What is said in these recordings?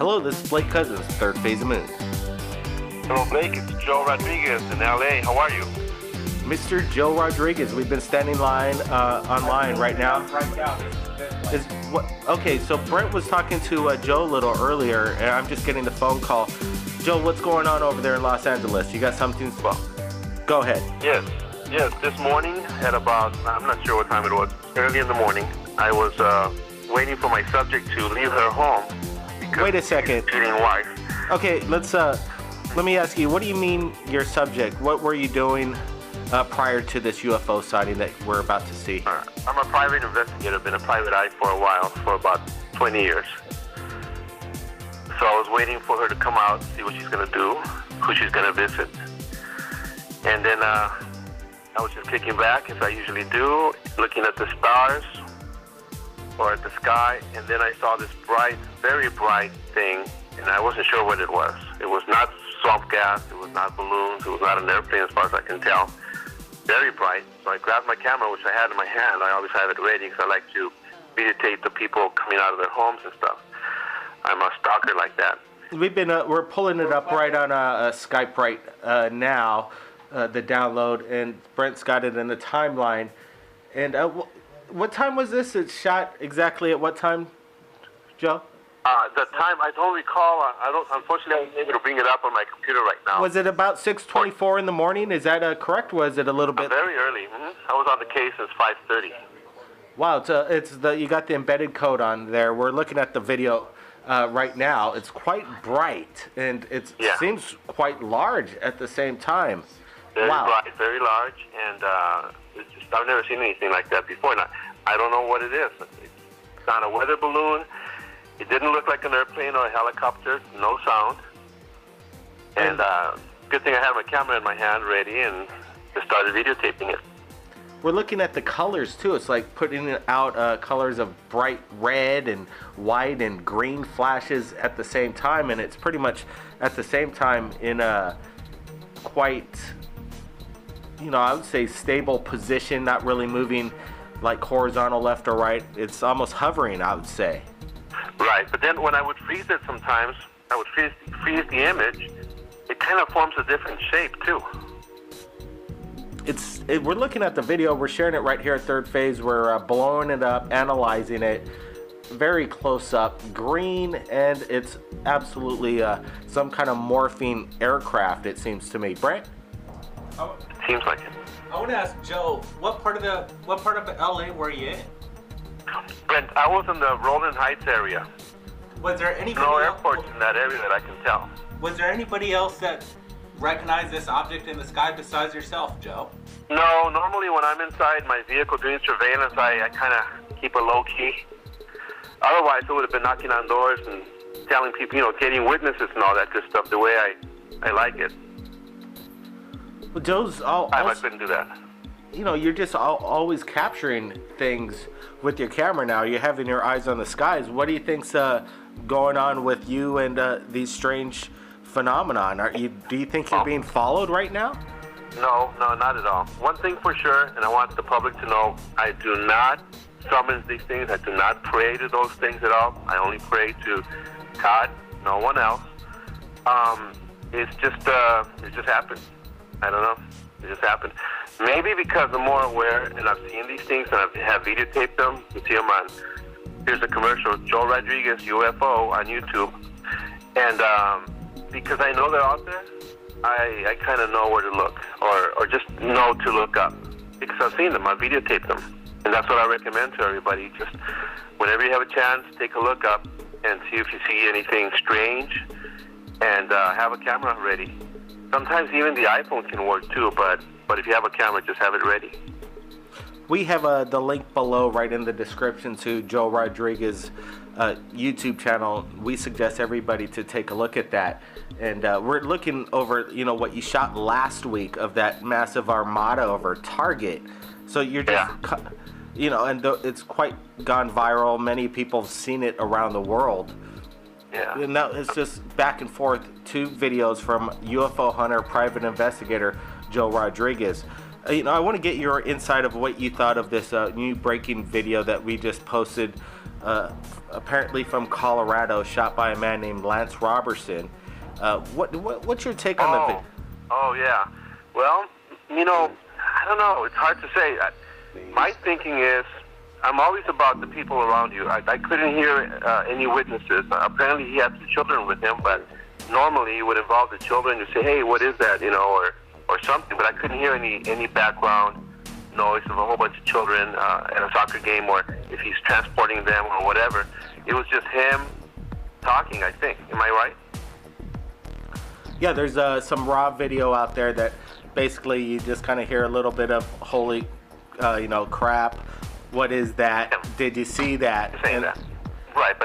Hello, this is Blake Cousins, Third Phase of Moon. Hello, Blake. It's Joe Rodriguez in LA. How are you? Mr. Joe Rodriguez, we've been standing online right now. Okay, so Brent was talking to Joe a little earlier, and I'm just getting the phone call. Joe, what's going on over there in Los Angeles? You got something? Well, go ahead. Yes. This morning at about, I'm not sure what time it was, early in the morning, I was waiting for my subject to leave her home. Wait a second. Cheating wife. Okay, let me ask you, what do you mean your subject? What were you doing prior to this UFO sighting that we're about to see? I'm a private investigator, been a private eye for a while, for about 20 years. So I was waiting for her to come out, see what she's going to do, who she's going to visit. And then I was just kicking back, as I usually do, looking at the stars or at the sky, and then I saw this bright, very bright thing, and I wasn't sure what it was. It was not soft gas, it was not balloons, it was not an airplane as far as I can tell. Very bright. So I grabbed my camera, which I had in my hand. I always have it ready because I like to videotape the people coming out of their homes and stuff. I'm a stalker like that. We're pulling it up right on Skype right now, the download, and Brent's got it in the timeline. And what time was this? It shot exactly at what time, Joe? The time, I don't recall. Unfortunately, I wasn't able to bring it up on my computer right now. Was it about 6:24 in the morning? Is that correct? Was it a little bit? Very early. I was on the case since 5:30. Wow, you got the embedded code on there. We're looking at the video right now. It's quite bright, and it seems quite large at the same time. Very bright, very large, and I've never seen anything like that before. And I don't know what it is. It's not a weather balloon. It didn't look like an airplane or a helicopter. No sound. And good thing I had my camera in my hand ready and just started videotaping it. We're looking at the colors too. It's like putting out colors of bright red and white and green flashes at the same time, and it's pretty much at the same time in a quite, I would say stable position, not really moving like horizontal left or right. It's almost hovering, I would say. Right, but then when I would freeze it sometimes, I would freeze the image, it kind of forms a different shape too. We're looking at the video, we're sharing it right here at Third Phase, we're blowing it up, analyzing it, very close up, green, and it's absolutely some kind of morphing aircraft, it seems to me. Brent? It seems like it. I want to ask Joe, what part of LA were you in? Brent, I was in the Rolling Heights area. Was there anybody No airports in that area that I can tell. Was there anybody else that recognized this object in the sky besides yourself, Joe? No, normally when I'm inside my vehicle doing surveillance, I kind of keep a low key. Otherwise, I would have been knocking on doors and telling people, getting witnesses and all that good stuff the way I like it. Well, Joe's I couldn't do that. You're just always capturing things with your camera now. You're having your eyes on the skies. What do you think's going on with you and these strange phenomenon? Do you think you're being followed right now? No, not at all. One thing for sure, and I want the public to know, I do not summon these things. I do not pray to those things at all. I only pray to God, no one else. It just happened. I don't know. It just happened. Maybe because I'm more aware and I've seen these things and I have videotaped them. You see them on, here's a commercial, Joe Rodriguez UFO on YouTube. And because I know they're out there, I kind of know where to look or just know to look up. Because I've seen them, I've videotaped them. And that's what I recommend to everybody. Just whenever you have a chance, take a look up and see if you see anything strange and have a camera ready. Sometimes even the iPhone can work too, but if you have a camera, just have it ready. We have the link below right in the description to Joe Rodriguez YouTube channel. We suggest everybody to take a look at that. And we're looking over, what you shot last week of that massive armada over Target. So you're just, it's quite gone viral. Many people have seen it around the world. Yeah. And now it's just back and forth, 2 videos from UFO hunter, private investigator Joe Rodriguez. I want to get your insight of what you thought of this new breaking video that we just posted apparently from Colorado, shot by a man named Lance Robertson. What's your take on the video? Oh, yeah. Well, I don't know. It's hard to say. My thinking is, I'm always about the people around you. I couldn't hear any witnesses. Apparently, he had some children with him, but normally you would involve the children. You say, "Hey, what is that?" Or something. But I couldn't hear any background noise of a whole bunch of children at a soccer game, or if he's transporting them or whatever. It was just him talking, I think. Am I right? Yeah, there's some raw video out there that basically you just kind of hear a little bit of holy, crap. What is that? Did you see that? You're saying that. Right,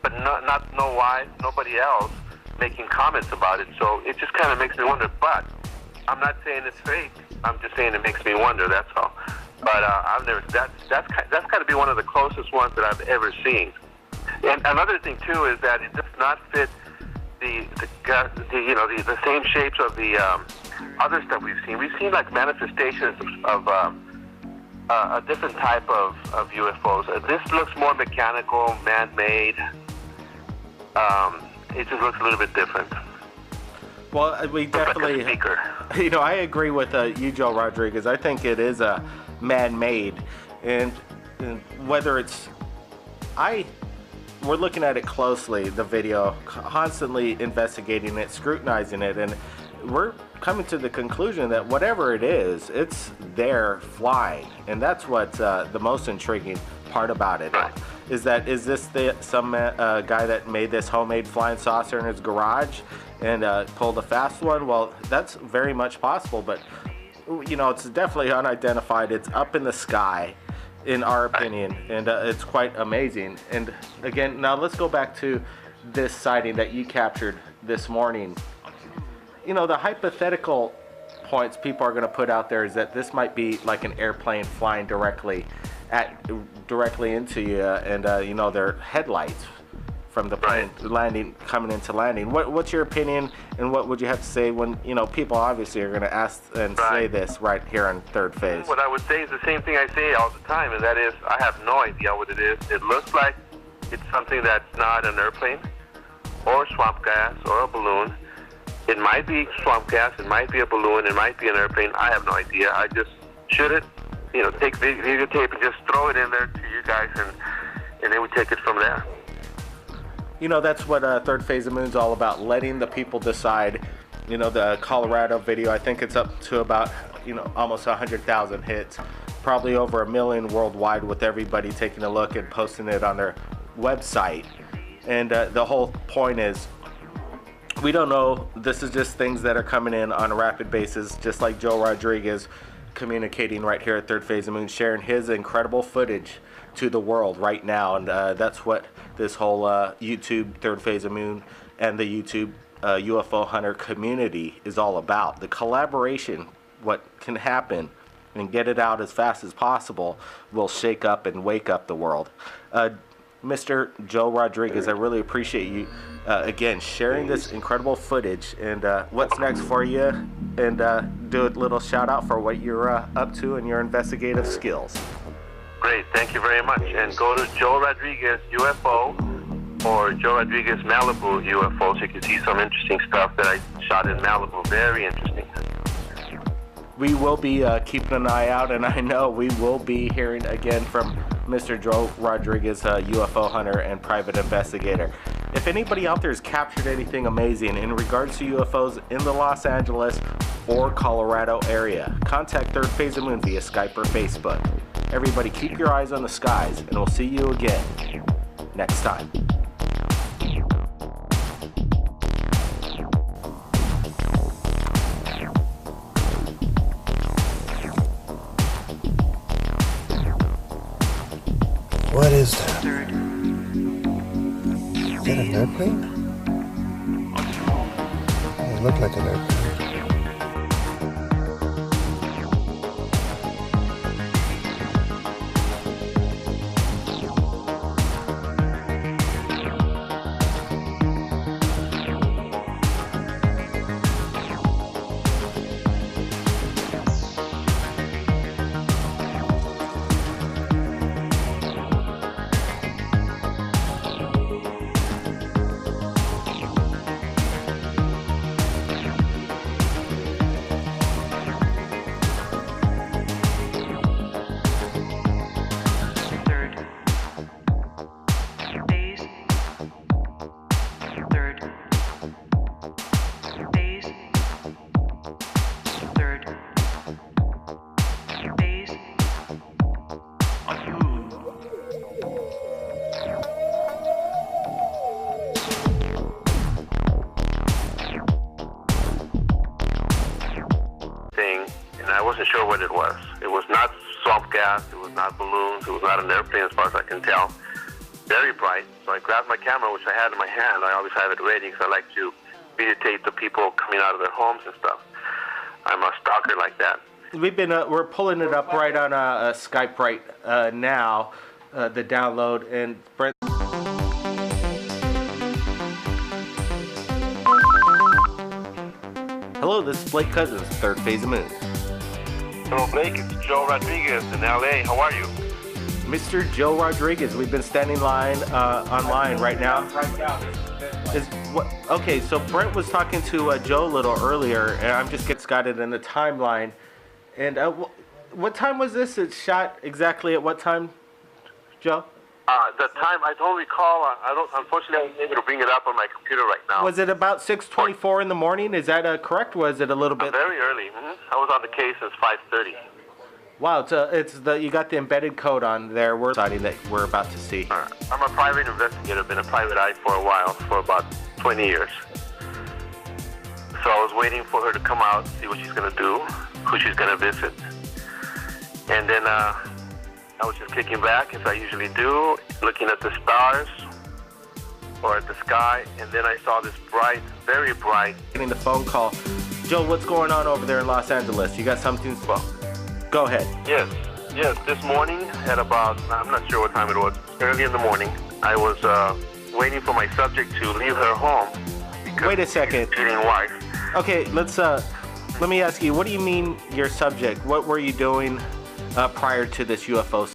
but not no wife, nobody else making comments about it. So it just kind of makes me wonder. But I'm not saying it's fake. I'm just saying it makes me wonder. That's all. But I've never. That's got to be one of the closest ones that I've ever seen. And another thing too is that it does not fit the same shapes of the other stuff we've seen. We've seen like manifestations of a different type of UFOs. This looks more mechanical, man-made. It just looks a little bit different. Well, we definitely, I agree with you, Joe Rodriguez. I think it is a man-made, and whether it's, we're looking at it closely, the video, constantly investigating it, scrutinizing it, and we're coming to the conclusion that whatever it is, it's there flying, and that's what the most intriguing part about it is. Is this some guy that made this homemade flying saucer in his garage and pulled a fast one? Well, that's very much possible, but it's definitely unidentified. It's up in the sky, in our opinion, and it's quite amazing. And again, now let's go back to this sighting that you captured this morning. The hypothetical points people are going to put out there is that this might be like an airplane flying directly into you, and their headlights from the plane coming into landing. What's your opinion, and what would you have to say when people obviously are going to ask and say this right here on Third Phase? What I would say is the same thing I say all the time, and that is I have no idea what it is. It looks like it's something that's not an airplane or swamp gas or a balloon. It might be swamp gas, it might be a balloon, it might be an airplane. I have no idea. I just shoot it, take videotape and just throw it in there to you guys, and then we take it from there. That's what Third Phase of Moon's all about, letting the people decide. The Colorado video, I think it's up to about, almost 100,000 hits, probably over 1 million worldwide, with everybody taking a look and posting it on their website. And the whole point is, we don't know. This is just things that are coming in on a rapid basis, just like Joe Rodriguez communicating right here at Third Phase of Moon, sharing his incredible footage to the world right now. And that's what this whole YouTube Third Phase of Moon and the YouTube UFO Hunter community is all about. The collaboration, what can happen and get it out as fast as possible, will shake up and wake up the world. Mr. Joe Rodriguez, I really appreciate you again sharing this incredible footage. And what's next for you? And do a little shout out for what you're up to and your investigative skills. Great, thank you very much. And go to Joe Rodriguez UFO or Joe Rodriguez Malibu UFO, so you can see some interesting stuff that I shot in Malibu. Very interesting. We will be keeping an eye out, and I know we will be hearing again from Mr. Joe Rodriguez, UFO hunter and private investigator. If anybody out there has captured anything amazing in regards to UFOs in the Los Angeles or Colorado area, contact Third Phase of Moon via Skype or Facebook. Everybody keep your eyes on the skies, and we'll see you again next time. What is that? Is that an airplane? It looked like an airplane. what it was. It was not swamp gas. It was not balloons. It was not an airplane as far as I can tell. Very bright. So I grabbed my camera, which I had in my hand. I always have it ready because I like to videotape the people coming out of their homes and stuff. I'm a stalker like that. We're pulling it up right on Skype right now, the download, and Brent. Hello, this is Blake Cousins, Third Phase of Moon. Hello, Blake. It's Joe Rodriguez in L.A. How are you? Mr. Joe Rodriguez, we've been standing online right now. Okay, so Brent was talking to Joe a little earlier, and I'm just getting started in the timeline. And what time was this? It shot exactly at what time, Joe? The time, I don't recall. Unfortunately, I wasn't able to bring it up on my computer right now. Was it about 6:24 in the morning? Is that correct? Was it a little bit? Very early. I was on the case since 5:30. Wow, you got the embedded code on there. We're deciding that we're about to see. I'm a private investigator. I've been a private eye for a while, for about 20 years. So I was waiting for her to come out, see what she's going to do, who she's going to visit. And then I was just kicking back, as I usually do, looking at the stars or at the sky, and then I saw this bright, very bright. Getting the phone call. Joe, what's going on over there in Los Angeles? You got something? Well, go ahead. Yes. This morning at about, I'm not sure what time it was, early in the morning, I was waiting for my subject to leave her home. Wait a second. Cheating wife. Okay, let me ask you, what do you mean your subject? What were you doing prior to this UFO?